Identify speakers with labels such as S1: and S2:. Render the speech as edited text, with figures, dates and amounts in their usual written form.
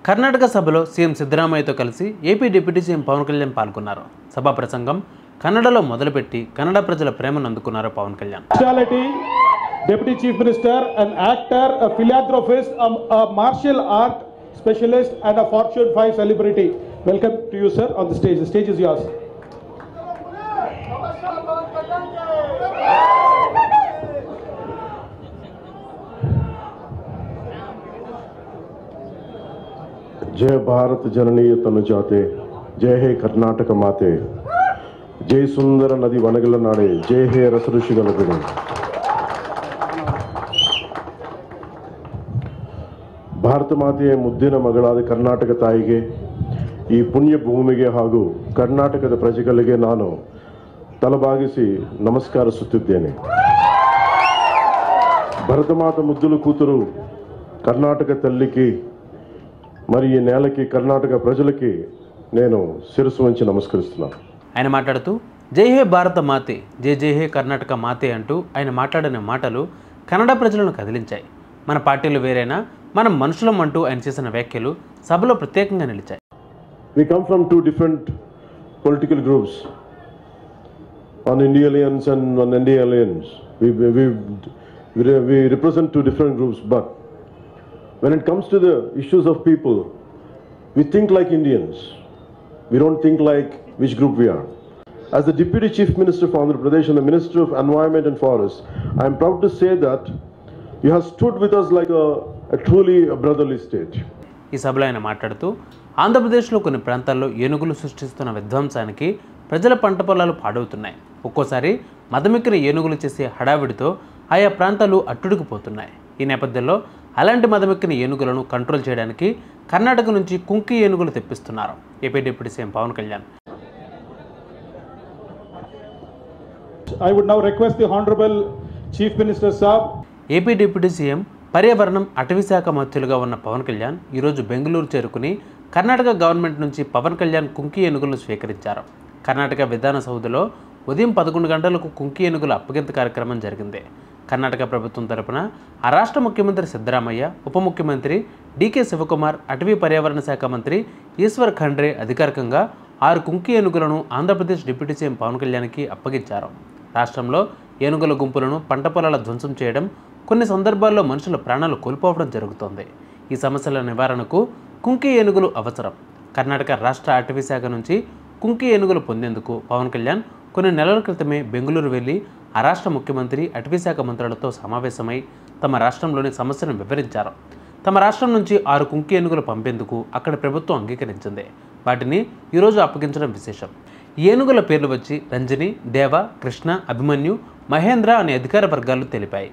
S1: కర్ణాటక సభలో సీఎం సిద్ధరామయ్యతో కలిసి AP deputy CM Pawan Kalyan పాల్గొన్నారు. సభా ప్రసంగం కన్నడలో మొదలుపెట్టి కన్నడ ప్రజల ప్రేమను అందుకున్నారు Pawan Kalyan.
S2: Deputy Chief Minister, an actor, a philanthropist, a martial art specialist and a Fortune 5 celebrity. Welcome to you, sir, on the stage. The stage is yours.
S3: जय भारत जननी तनु जाते, जय हे कर्नाटक माते, जय सुंदर नदी वनगल नाडे, जय हे रस ऋषिगल बिडे. ಭಾರತ ಮಾತೆಯ ಮುದ್ದಿನ ಮಗಳಾದ ಕರ್ನಾಟಕ ತಾಯಿಗೆ, ಈ ಪುಣ್ಯ ಭೂಮಿಗೆ ಹಾಗೂ ಕರ್ನಾಟಕದ ಪ್ರಜೆಗಳಿಗೆ ನಾನು ತಲೆಬಾಗಿಸಿ ನಮಸ್ಕರಿಸುತ್ತಿದ್ದೇನೆ. భరత మాత ముద్దుల కూతురు కర్ణాటక తల్లికి మరి ఈ నేలకి కర్ణాటక ప్రజలకి నేను శిరస్సు వంచి నమస్కరిస్తున్నాను.
S1: ఆయన మాట్లాడుతూ జై హే భారత మాతే, జై జై హే కర్ణాటక మాతే అంటూ ఆయన మాట్లాడిన మాటలు కన్నడ ప్రజలను కదిలించాయి. మన పార్టీలు వేరైనా మనం మనుషులం అంటూ ఆయన చేసిన వ్యాఖ్యలు సభలో ప్రత్యేకంగా నిలిచాయి.
S3: We come from two different political groups, on India Alliance and on NDA Alliance. We represent two different groups, but when it comes to the issues of people, we think like Indians. We don't think like which group we are. As the Deputy Chief Minister of Andhra Pradesh and the Minister of Environment and Forests, I am proud to say that you have stood with us like a truly brotherly state.
S1: ఈ సభలో ఆయన మాట్లాడుతూ ఆంధ్రప్రదేశ్లో కొన్ని ప్రాంతాల్లో ఏనుగులు సృష్టిస్తున్న విధ్వంసానికి ప్రజల పంట పొలాలు పాడవుతున్నాయి. ఒక్కోసారి మదమెక్కిన ఏనుగులు చేసే హడావిడితో ఆయా ప్రాంతాలు అట్టుడికిపోతున్నాయి. ఈ నేపథ్యంలో అలాంటి మదమెక్కిన ఏనుగులను కంట్రోల్ చేయడానికి కర్ణాటక నుంచి కుంకి ఏనుగులు తెప్పిస్తున్నారు AP deputy CM Pawan Kalyan.
S2: I would now request the Honorable Chief Minister Saab.
S1: AP deputy CM పర్యావరణం అటవీ శాఖ మంత్రులుగా ఉన్న పవన్ కళ్యాణ్ ఈరోజు బెంగళూరు చేరుకుని కర్ణాటక గవర్నమెంట్ నుంచి పవన్ కళ్యాణ్ కుంకి ఏనుగులను స్వీకరించారు. కర్ణాటక విధాన సౌధలో ఉదయం 11 గంటలకు కుంకి ఏనుగుల అప్పగింత కార్యక్రమం జరిగింది. కర్ణాటక ప్రభుత్వం తరపున ఆ రాష్ట్ర ముఖ్యమంత్రి సిద్ధరామయ్య, ఉప ముఖ్యమంత్రి డీకే శివకుమార్, అటవీ పర్యావరణ శాఖ మంత్రి ఈశ్వర్ ఖండ్రే అధికారికంగా 6 కుంకి ఏనుగులను ఆంధ్రప్రదేశ్ డిప్యూటీ సీఎం పవన్ కళ్యాణ్కి అప్పగించారు. రాష్ట్రంలో ఏనుగుల గుంపులను పంట పొలాల ధ్వంసం చేయడం, కొన్ని సందర్భాల్లో మనుషుల ప్రాణాలు కోల్పోవడం జరుగుతోంది. ఈ సమస్యల నివారణకు కుంకి ఏనుగులు అవసరం. కర్ణాటక రాష్ట్ర అటవీ శాఖ నుంచి కుంకి ఏనుగులు పొందేందుకు పవన్ కళ్యాణ్ కొన్ని నెలల క్రితమే బెంగళూరు వెళ్లి ఆ రాష్ట్ర ముఖ్యమంత్రి, అటవీ శాఖ మంత్రులతో సమావేశమై తమ రాష్ట్రంలోని సమస్యను వివరించారు. తమ రాష్ట్రం నుంచి 6 కుంకి ఏనుగులు పంపేందుకు అక్కడ ప్రభుత్వం అంగీకరించింది. వాటిని ఈరోజు అప్పగించడం విశేషం. ఏనుగుల పేర్లు వచ్చి రంజని, దేవ, కృష్ణ, అభిమన్యు, మహేంద్ర అనే అధికార వర్గాలు తెలిపాయి.